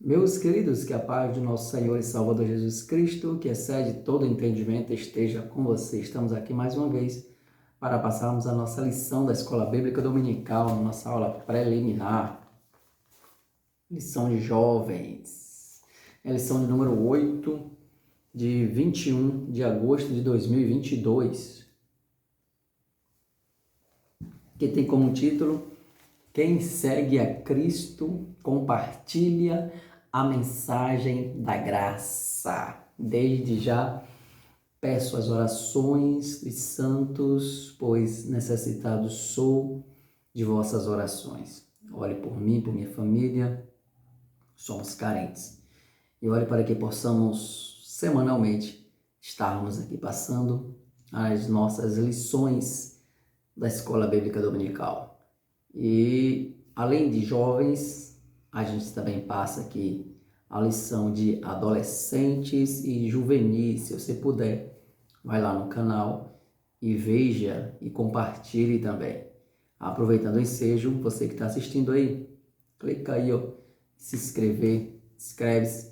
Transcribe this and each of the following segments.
Meus queridos, que a paz do nosso Senhor e Salvador Jesus Cristo, que excede todo entendimento, esteja com você. Estamos aqui mais uma vez para passarmos a nossa lição da Escola Bíblica Dominical, nossa aula preliminar, lição de jovens. É a lição de número 8, de 21 de agosto de 2022, que tem como título: Quem segue a Cristo compartilha a mensagem da graça. Desde já peço as orações dos santos, pois necessitado sou de vossas orações. Ore por mim, por minha família, somos carentes. E ore para que possamos semanalmente estarmos aqui passando as nossas lições da Escola Bíblica Dominical. E além de jovens, a gente também passa aqui a lição de adolescentes e juvenis. Se você puder, vai lá no canal e veja e compartilhe também. Aproveitando o ensejo, você que está assistindo aí, clica aí, ó, se inscrever, inscreve-se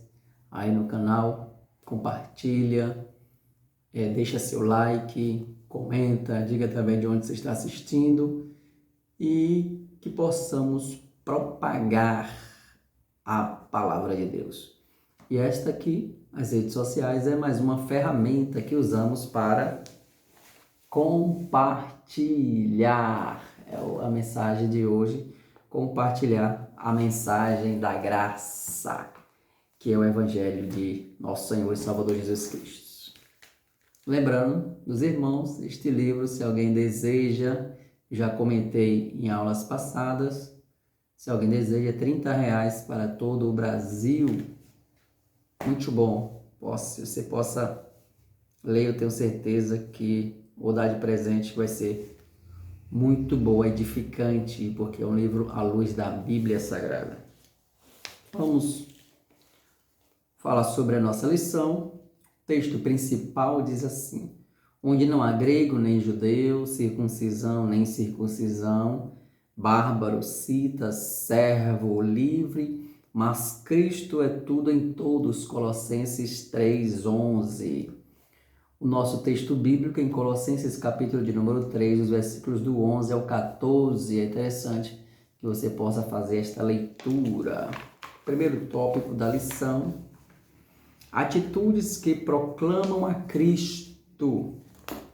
aí no canal, compartilha, deixa seu like, comenta, diga também de onde você está assistindo e que possamos propagar a palavra de Deus. E esta aqui, as redes sociais, é mais uma ferramenta que usamos para compartilhar. É a mensagem de hoje, compartilhar a mensagem da graça, que é o Evangelho de nosso Senhor e Salvador Jesus Cristo. Lembrando dos irmãos, este livro, se alguém deseja, já comentei em aulas passadas, se alguém deseja, R$30 para todo o Brasil. Muito bom. Se você possa ler, eu tenho certeza que vou dar de presente, que vai ser muito boa, edificante, porque é um livro à luz da Bíblia Sagrada. Vamos falar sobre a nossa lição. O texto principal diz assim: onde não há grego nem judeu, circuncisão nem incircuncisão, bárbaro, cita, servo, livre, mas Cristo é tudo em todos. Colossenses 3:11. O nosso texto bíblico em Colossenses capítulo de número 3, os versículos do 11 ao 14. É interessante que você possa fazer esta leitura. Primeiro tópico da lição: atitudes que proclamam a Cristo.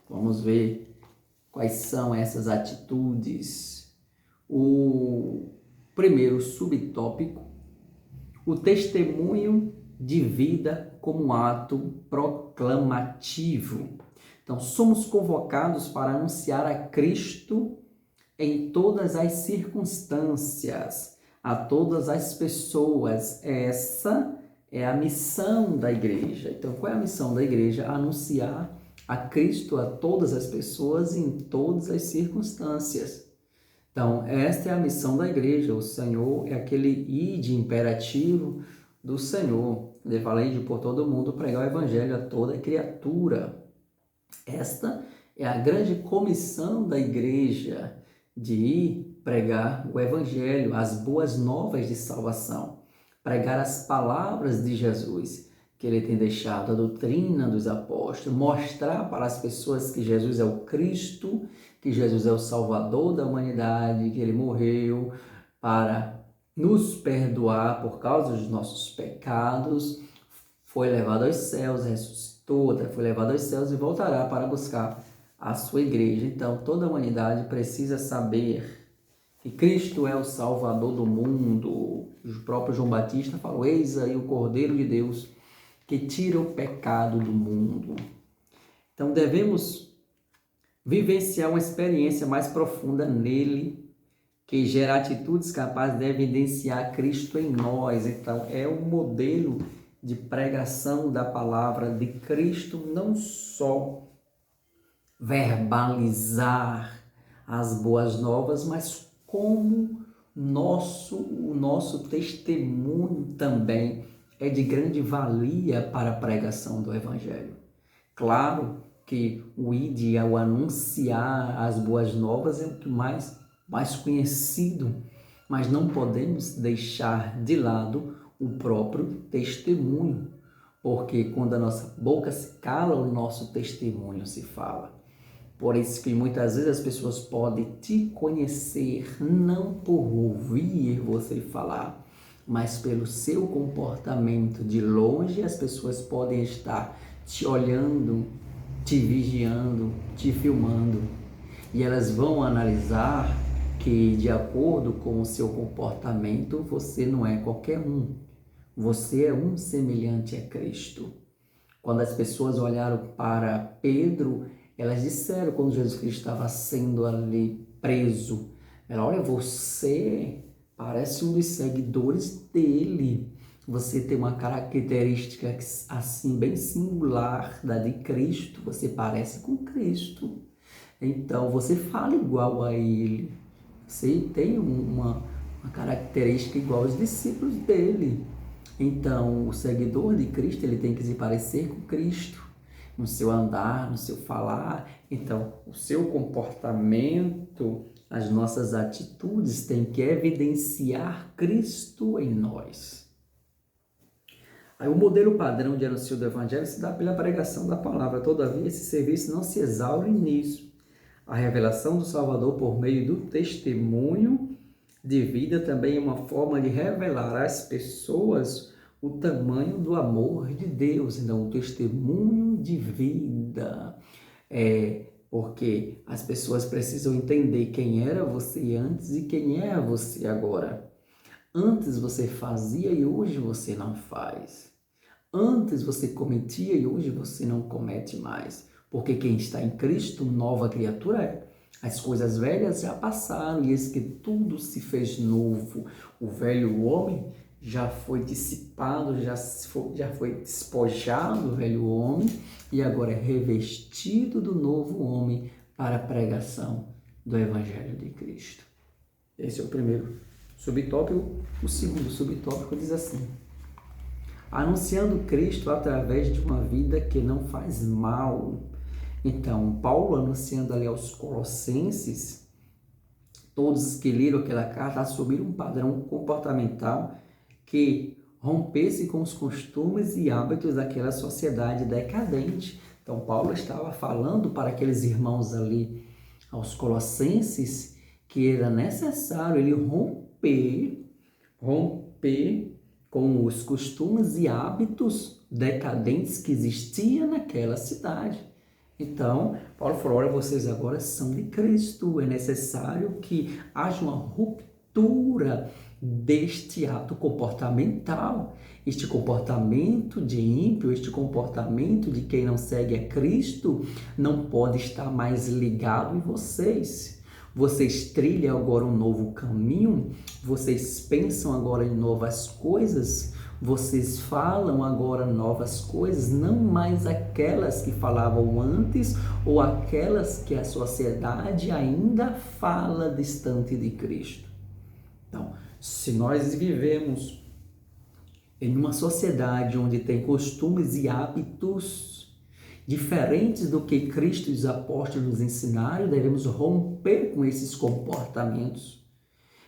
Vamos ver quais são essas atitudes. O primeiro subtópico: o testemunho de vida como ato proclamativo. Então, somos convocados para anunciar a Cristo em todas as circunstâncias, a todas as pessoas. Essa é a missão da igreja. Então, qual é a missão da igreja? Anunciar a Cristo a todas as pessoas em todas as circunstâncias. Então, esta é a missão da igreja. O Senhor é aquele ide imperativo do Senhor. Ele fala: ide por todo mundo, pregar o evangelho a toda criatura. Esta é a grande comissão da igreja, de ir pregar o evangelho, as boas novas de salvação, pregar as palavras de Jesus, que ele tem deixado, a doutrina dos apóstolos, mostrar para as pessoas que Jesus é o Cristo, que Jesus é o Salvador da humanidade, que ele morreu para nos perdoar por causa dos nossos pecados, foi levado aos céus, ressuscitou, foi levado aos céus e voltará para buscar a sua igreja. Então, toda a humanidade precisa saber que Cristo é o Salvador do mundo. O próprio João Batista falou: eis aí o Cordeiro de Deus que tira o pecado do mundo. Então, devemos vivenciar uma experiência mais profunda nele, que gera atitudes capazes de evidenciar Cristo em nós. Então, é um modelo de pregação da palavra de Cristo, não só verbalizar as boas novas, mas como o nosso testemunho também é de grande valia para a pregação do Evangelho. Claro que o ide, ao anunciar as boas novas, é o que mais conhecido, mas não podemos deixar de lado o próprio testemunho, porque quando a nossa boca se cala, o nosso testemunho se fala. Por isso que muitas vezes as pessoas podem te conhecer não por ouvir você falar, mas pelo seu comportamento. De longe, as pessoas podem estar te olhando, te vigiando, te filmando, e elas vão analisar que, de acordo com o seu comportamento, você não é qualquer um. Você é um semelhante a Cristo. Quando as pessoas olharam para Pedro, elas disseram, quando Jesus Cristo estava sendo ali preso, olha, você parece um dos seguidores dele. Você tem uma característica assim bem singular da de Cristo. Você parece com Cristo. Então, você fala igual a ele. Você tem uma característica igual aos discípulos dele. Então, o seguidor de Cristo, ele tem que se parecer com Cristo, no seu andar, no seu falar. Então, o seu comportamento, as nossas atitudes têm que evidenciar Cristo em nós. Aí, o modelo padrão de anúncio do Evangelho se dá pela pregação da palavra. Todavia, esse serviço não se exaure nisso. A revelação do Salvador por meio do testemunho de vida também é uma forma de revelar às pessoas o tamanho do amor de Deus. Então, o testemunho de vida porque as pessoas precisam entender quem era você antes e quem é você agora. Antes você fazia e hoje você não faz. Antes você cometia e hoje você não comete mais. Porque quem está em Cristo, nova criatura é. As coisas velhas já passaram e eis que tudo se fez novo. O velho homem já foi dissipado, já foi despojado do velho homem e agora é revestido do novo homem para a pregação do Evangelho de Cristo. Esse é o primeiro subtópico. O segundo subtópico diz assim: anunciando Cristo através de uma vida que não faz mal. Então, Paulo anunciando ali aos Colossenses, todos que leram aquela carta assumiram um padrão comportamental que rompesse com os costumes e hábitos daquela sociedade decadente. Então, Paulo estava falando para aqueles irmãos ali, aos Colossenses, que era necessário ele romper com os costumes e hábitos decadentes que existiam naquela cidade. Então, Paulo falou, olha, vocês agora são de Cristo, é necessário que haja uma ruptura deste ato comportamental, este comportamento de ímpio, este comportamento de quem não segue a Cristo, não pode estar mais ligado em vocês. Vocês trilham agora um novo caminho, vocês pensam agora em novas coisas, vocês falam agora novas coisas, não mais aquelas que falavam antes ou aquelas que a sociedade ainda fala distante de Cristo. Então, se nós vivemos em uma sociedade onde tem costumes e hábitos diferentes do que Cristo e os apóstolos nos ensinaram, devemos romper com esses comportamentos,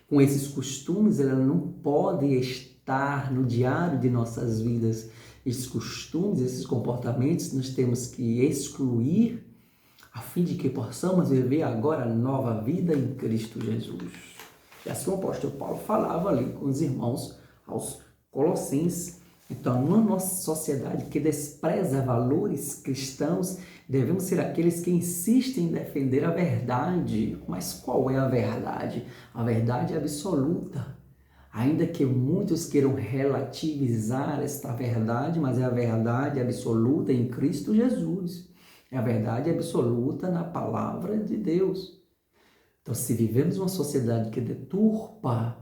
com esses costumes. Ela não pode estar no diário de nossas vidas. Esses costumes, esses comportamentos, nós temos que excluir a fim de que possamos viver agora a nova vida em Cristo Jesus. E assim o apóstolo Paulo falava ali com os irmãos aos Colossenses. Então, numa nossa sociedade que despreza valores cristãos, devemos ser aqueles que insistem em defender a verdade. Mas qual é a verdade? A verdade é absoluta. Ainda que muitos queiram relativizar esta verdade, mas é a verdade absoluta em Cristo Jesus. É a verdade absoluta na palavra de Deus. Então, se vivemos uma sociedade que deturpa,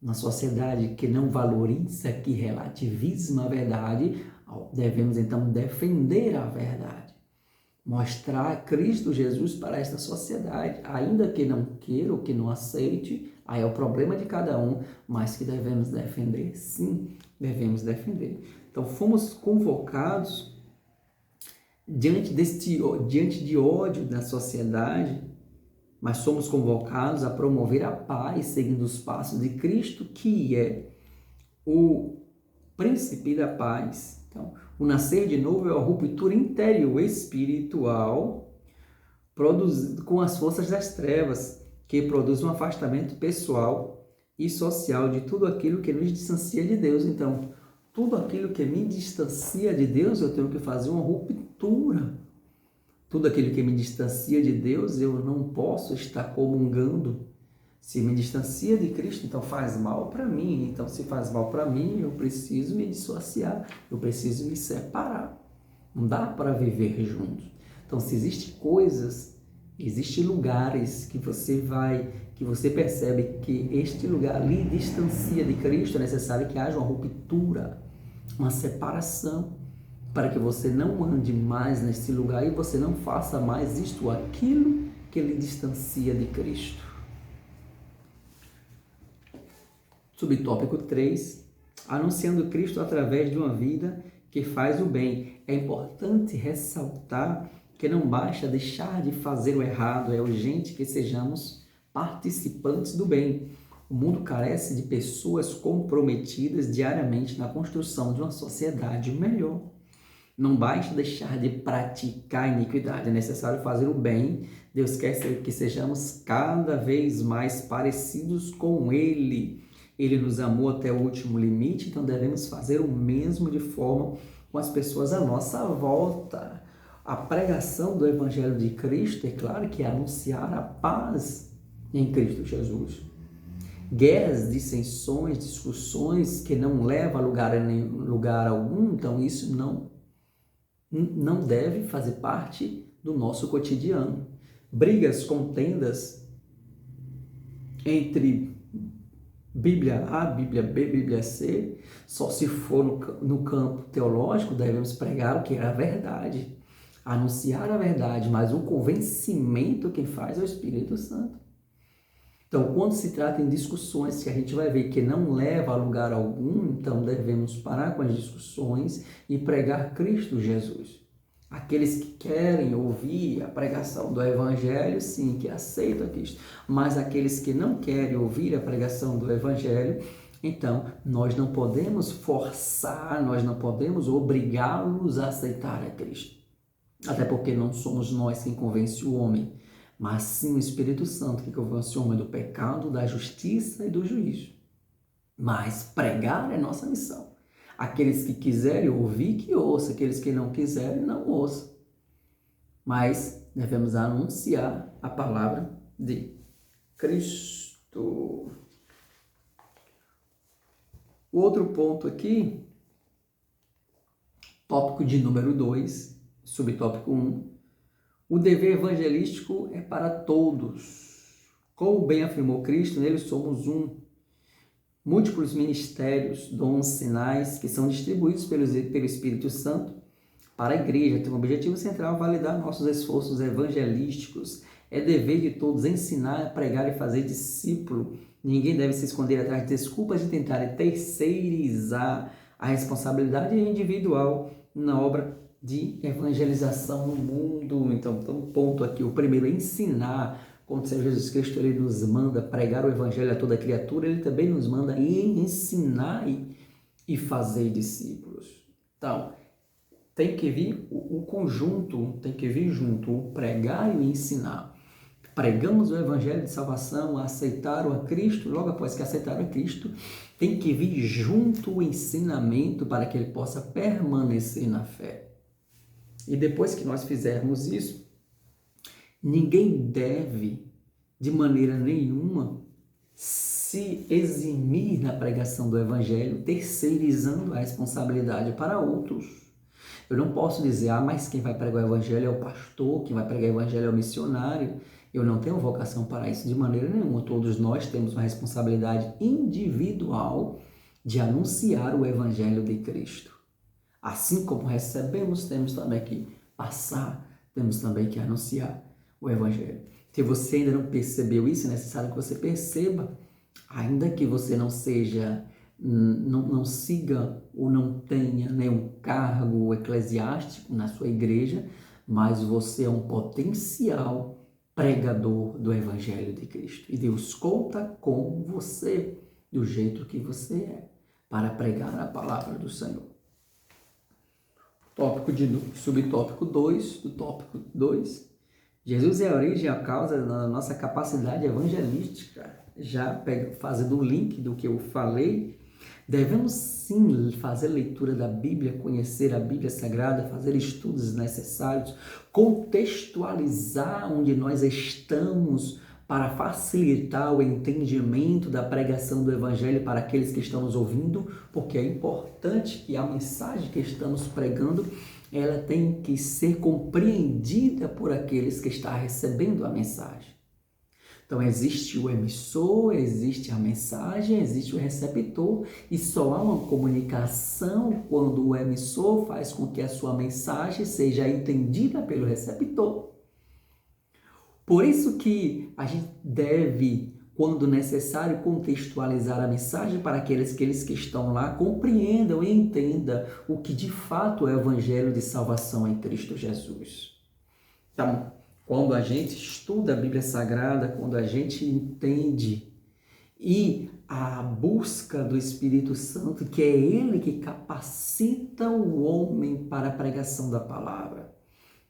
uma sociedade que não valoriza, que relativiza a verdade, devemos então defender a verdade. Mostrar Cristo Jesus para esta sociedade, ainda que não queira ou que não aceite, aí é o problema de cada um, mas que devemos defender, sim, devemos defender. Então, fomos convocados diante de ódio da sociedade, mas somos convocados a promover a paz seguindo os passos de Cristo, que é o príncipe da paz. Então, o nascer de novo é a ruptura interior espiritual produzido com as forças das trevas, que produz um afastamento pessoal e social de tudo aquilo que nos distancia de Deus. Então, tudo aquilo que me distancia de Deus, eu tenho que fazer uma ruptura. Tudo aquilo que me distancia de Deus, eu não posso estar comungando. Se me distancia de Cristo, então faz mal para mim. Então, se faz mal para mim, eu preciso me dissociar, eu preciso me separar. Não dá para viver juntos. Então, se existem coisas, existem lugares que você percebe que este lugar lhe distancia de Cristo, é necessário que haja uma ruptura, uma separação, para que você não ande mais nesse lugar e você não faça mais isto ou aquilo que lhe distancia de Cristo. Subtópico 3, anunciando Cristo através de uma vida que faz o bem. É importante ressaltar que não basta deixar de fazer o errado, é urgente que sejamos participantes do bem. O mundo carece de pessoas comprometidas diariamente na construção de uma sociedade melhor. Não basta deixar de praticar a iniquidade, é necessário fazer o bem. Deus quer que sejamos cada vez mais parecidos com Ele. Ele nos amou até o último limite, então devemos fazer o mesmo de forma com as pessoas à nossa volta. A pregação do Evangelho de Cristo, é claro que é anunciar a paz em Cristo Jesus. Guerras, dissensões, discussões que não levam a lugar algum, então isso não deve fazer parte do nosso cotidiano. Brigas, contendas entre Bíblia A, Bíblia B, Bíblia C, só se for no campo teológico, devemos pregar o que é a verdade, anunciar a verdade, mas o convencimento quem faz é o Espírito Santo. Então, quando se trata em discussões que a gente vai ver que não leva a lugar algum, então devemos parar com as discussões e pregar Cristo Jesus. Aqueles que querem ouvir a pregação do Evangelho, sim, que aceitam Cristo. Mas aqueles que não querem ouvir a pregação do Evangelho, então nós não podemos forçar, nós não podemos obrigá-los a aceitar a Cristo. Até porque não somos nós quem convence o homem, mas sim o Espírito Santo que convence o homem do pecado, da justiça e do juízo. Mas pregar é nossa missão. Aqueles que quiserem ouvir, que ouçam. Aqueles que não quiserem, não ouçam. Mas devemos anunciar a palavra de Cristo. O outro ponto aqui, tópico de número 2, subtópico 1. O dever evangelístico é para todos. Como bem afirmou Cristo, nele somos um. Múltiplos ministérios, dons, sinais que são distribuídos pelo Espírito Santo para a igreja. Tem um objetivo central: validar nossos esforços evangelísticos. É dever de todos ensinar, pregar e fazer discípulo. Ninguém deve se esconder atrás de desculpas de tentar terceirizar a responsabilidade individual na obra de evangelização no mundo. Então, um ponto aqui, o primeiro é ensinar. Quando o Senhor Jesus Cristo ele nos manda pregar o Evangelho a toda criatura, ele também nos manda ensinar e fazer discípulos. Então, tem que vir o conjunto, tem que vir junto o pregar e o ensinar. Pregamos o Evangelho de salvação, aceitaram a Cristo, logo após que aceitaram a Cristo, tem que vir junto o ensinamento para que ele possa permanecer na fé. E depois que nós fizermos isso, ninguém deve, de maneira nenhuma, se eximir na pregação do Evangelho, terceirizando a responsabilidade para outros. Eu não posso dizer, mas quem vai pregar o Evangelho é o pastor, quem vai pregar o Evangelho é o missionário. Eu não tenho vocação para isso de maneira nenhuma. Todos nós temos uma responsabilidade individual de anunciar o Evangelho de Cristo. Assim como recebemos, temos também que passar, temos também que anunciar o Evangelho. Se você ainda não percebeu isso, é necessário que você perceba, ainda que você não seja, não siga ou não tenha nenhum cargo eclesiástico na sua igreja, mas você é um potencial pregador do Evangelho de Cristo. E Deus conta com você do jeito que você é. para pregar a palavra do Senhor. Subtópico 2, do tópico 2. Jesus é a origem e a causa da nossa capacidade evangelística. Já fazendo o link do que eu falei, devemos sim fazer leitura da Bíblia, conhecer a Bíblia Sagrada, fazer estudos necessários, contextualizar onde nós estamos para facilitar o entendimento da pregação do Evangelho para aqueles que estão nos ouvindo, porque é importante que a mensagem que estamos pregando ela tem que ser compreendida por aqueles que estão recebendo a mensagem. Então, existe o emissor, existe a mensagem, existe o receptor, e só há uma comunicação quando o emissor faz com que a sua mensagem seja entendida pelo receptor. Por isso que a gente deve, quando necessário, contextualizar a mensagem para aqueles que estão lá compreendam e entendam o que de fato é o Evangelho de salvação em Cristo Jesus. Então, quando a gente estuda a Bíblia Sagrada, quando a gente entende e a busca do Espírito Santo, que é Ele que capacita o homem para a pregação da palavra.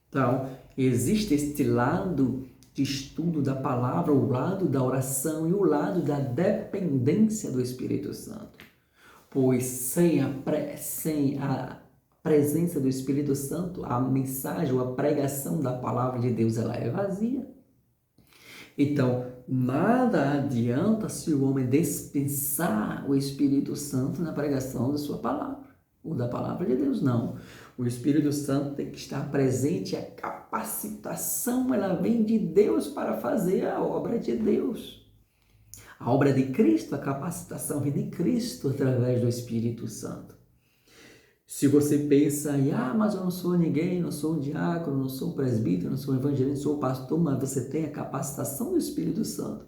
Então, existe este lado de estudo da palavra, o lado da oração e o lado da dependência do Espírito Santo. Pois sem a presença do Espírito Santo, a mensagem ou a pregação da palavra de Deus ela é vazia. Então, nada adianta se o homem dispensar o Espírito Santo na pregação da sua palavra, ou da palavra de Deus, não. O Espírito Santo tem que estar presente, a capacitação ela vem de Deus para fazer a obra de Deus. A obra de Cristo, a capacitação vem de Cristo através do Espírito Santo. Se você pensa aí, mas eu não sou ninguém, não sou um diácono, não sou um presbítero, não sou um evangelista, não sou um pastor, mas você tem a capacitação do Espírito Santo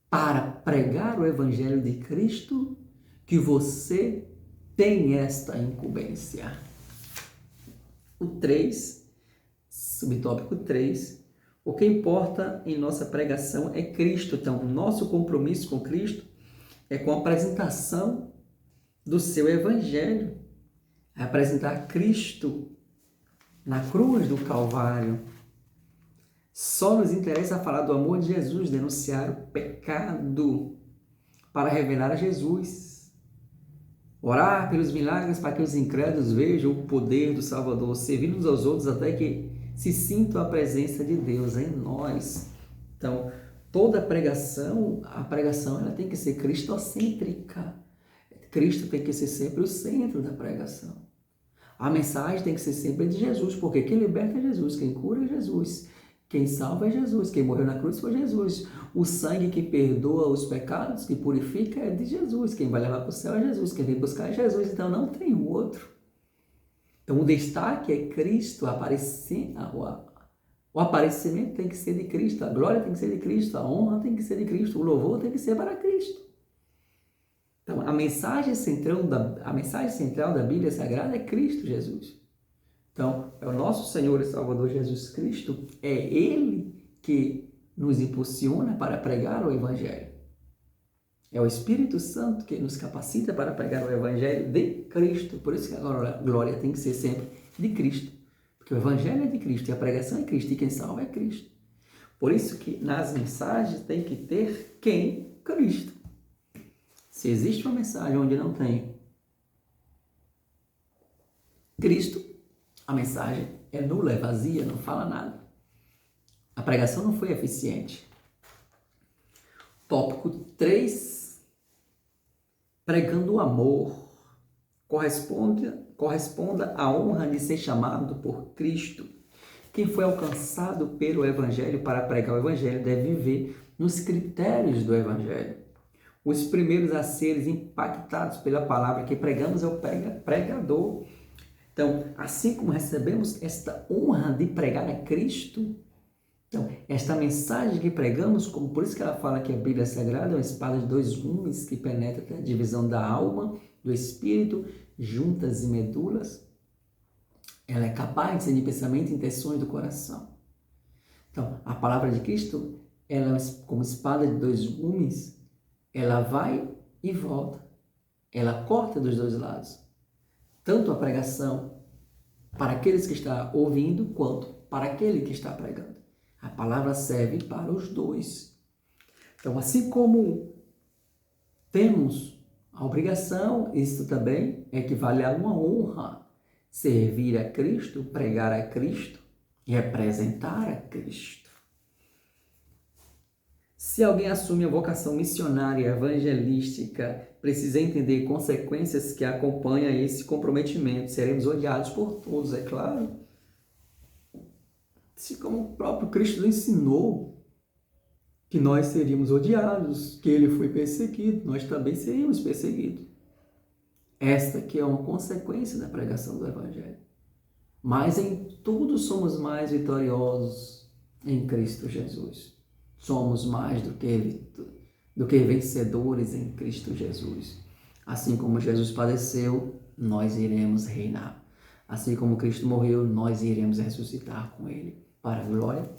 para pregar o Evangelho de Cristo, que você tem esta incumbência. O 3, subtópico 3, o que importa em nossa pregação é Cristo. Então, o nosso compromisso com Cristo é com a apresentação do seu Evangelho. É apresentar Cristo na cruz do Calvário. Só nos interessa falar do amor de Jesus, denunciar o pecado para revelar a Jesus. Orar pelos milagres para que os incrédulos vejam o poder do Salvador, servir uns aos outros até que se sintam a presença de Deus em nós. Então, toda a pregação ela tem que ser cristocêntrica. Cristo tem que ser sempre o centro da pregação. A mensagem tem que ser sempre de Jesus, porque quem liberta é Jesus, quem cura é Jesus, quem salva é Jesus, quem morreu na cruz foi Jesus. O sangue que perdoa os pecados, que purifica, é de Jesus. Quem vai levar para o céu é Jesus, quem vem buscar é Jesus, então não tem um outro. Então o destaque é Cristo, o aparecimento tem que ser de Cristo, a glória tem que ser de Cristo, a honra tem que ser de Cristo, o louvor tem que ser para Cristo. Então, a mensagem central da Bíblia Sagrada é Cristo Jesus. Então, é o nosso Senhor e Salvador Jesus Cristo, é Ele que nos impulsiona para pregar o Evangelho. É o Espírito Santo que nos capacita para pregar o Evangelho de Cristo. Por isso que a glória tem que ser sempre de Cristo. Porque o Evangelho é de Cristo e a pregação é Cristo e quem salva é Cristo. Por isso que nas mensagens tem que ter quem? Cristo. Se existe uma mensagem onde não tem Cristo, a mensagem é nula, é vazia, não fala nada. A pregação não foi eficiente. Tópico 3, pregando o amor. Corresponda à honra de ser chamado por Cristo. Quem foi alcançado pelo Evangelho para pregar o Evangelho deve viver nos critérios do Evangelho. Os primeiros a serem impactados pela palavra que pregamos é o pregador. Então, assim como recebemos esta honra de pregar a Cristo, então, esta mensagem que pregamos, como por isso que ela fala que a Bíblia Sagrada é uma espada de dois gumes que penetra até a divisão da alma, do espírito, juntas e medulas, ela é capaz de discernir pensamento e intenções do coração. Então, a palavra de Cristo, ela é como espada de dois gumes, ela vai e volta. ela corta dos dois lados. Tanto a pregação para aqueles que estão ouvindo, quanto para aquele que está pregando. A palavra serve para os dois. Então, assim como temos a obrigação, isso também equivale a uma honra. Servir a Cristo, pregar a Cristo e representar a Cristo. Se alguém assume a vocação missionária evangelística, precisa entender consequências que acompanham esse comprometimento. Seremos odiados por todos, é claro. Assim como o próprio Cristo ensinou que nós seríamos odiados, que ele foi perseguido, nós também seríamos perseguidos. Esta que é uma consequência da pregação do Evangelho. Mas em tudo somos mais vitoriosos em Cristo Jesus. Somos mais do que vencedores em Cristo Jesus. Assim como Jesus padeceu, nós iremos reinar. Assim como Cristo morreu, nós iremos ressuscitar com ele, para a glória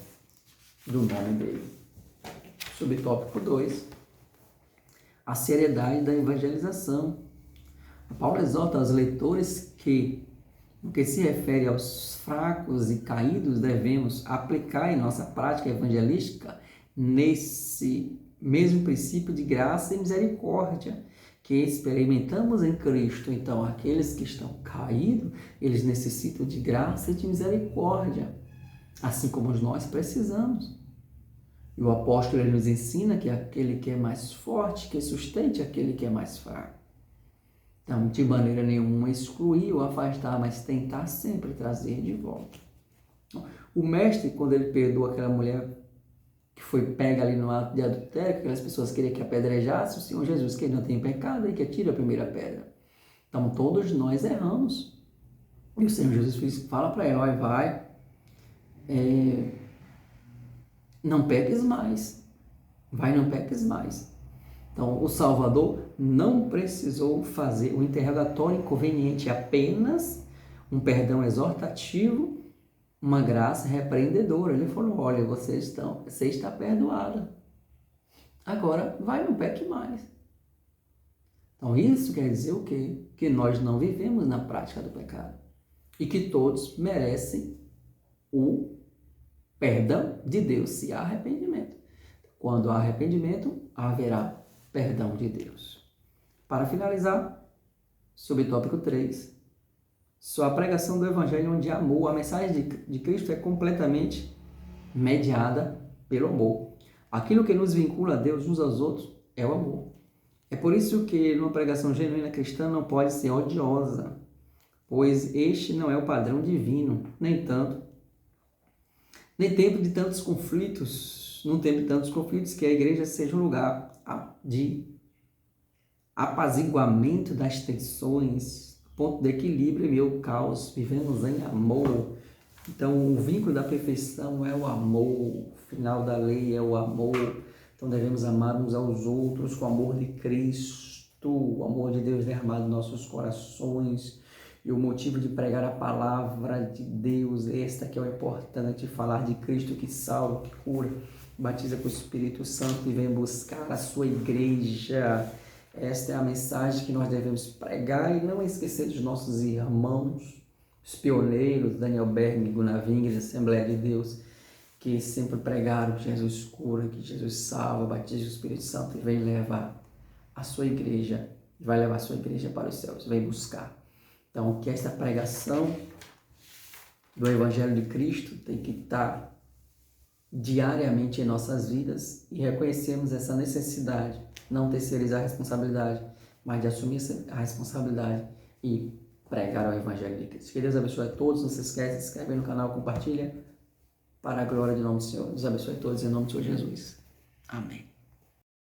do nome dele. Subtópico 2. A seriedade da evangelização. Paulo exorta aos leitores que, no que se refere aos fracos e caídos, devemos aplicar em nossa prática evangelística nesse mesmo princípio de graça e misericórdia que experimentamos em Cristo. Então, aqueles que estão caídos, eles necessitam de graça e de misericórdia, assim como nós precisamos. E o apóstolo ele nos ensina que aquele que é mais forte, que sustente aquele que é mais fraco. Então, de maneira nenhuma excluir ou afastar, mas tentar sempre trazer de volta. O mestre, quando ele perdoa aquela mulher que foi pega ali no ato de adultério, aquelas pessoas queriam que apedrejasse, o Senhor Jesus, que ele não tem pecado, e que atire a primeira pedra. Então, todos nós erramos. E o Senhor Jesus fala para ela, vai, não peques mais. Vai, não peques mais. Então, o Salvador não precisou fazer o interrogatório inconveniente, apenas um perdão exortativo, uma graça repreendedora. Ele falou, olha, você está perdoada. Agora, vai, não peque mais. Então, isso quer dizer o quê? Que nós não vivemos na prática do pecado. E que todos merecem o perdão de Deus, se há arrependimento. Quando há arrependimento, haverá perdão de Deus. Para finalizar, subtópico 3, só a pregação do Evangelho onde amor, a mensagem de Cristo é completamente mediada pelo amor. Aquilo que nos vincula a Deus uns aos outros é o amor. É por isso que uma pregação genuína cristã não pode ser odiosa, pois este não é o padrão divino, nem tempo de tantos conflitos, num tempo de tantos conflitos, que a igreja seja um lugar de apaziguamento das tensões, ponto de equilíbrio em meio ao caos, vivemos em amor. Então, o vínculo da perfeição é o amor, o final da lei é o amor. Então, devemos amar uns aos outros com o amor de Cristo, o amor de Deus derramado em nossos corações. E o motivo de pregar a palavra de Deus, esta que é o importante, falar de Cristo que salva, que cura, batiza com o Espírito Santo e vem buscar a sua igreja. Esta é a mensagem que nós devemos pregar e não esquecer dos nossos irmãos, os pioneiros, Daniel Berg, Gunnar Wingre, Assembleia de Deus, que sempre pregaram que Jesus cura, que Jesus salva, batiza com o Espírito Santo e vem levar a sua igreja, vai levar a sua igreja para os céus, vem buscar. Então, que esta pregação do Evangelho de Cristo tem que estar diariamente em nossas vidas e reconhecermos essa necessidade, não terceirizar a responsabilidade, mas de assumir a responsabilidade e pregar o Evangelho de Cristo. Que Deus abençoe a todos, não se esqueça, se inscreve no canal, compartilha, para a glória do nome do Senhor. Deus abençoe a todos em nome do Senhor Jesus. Amém.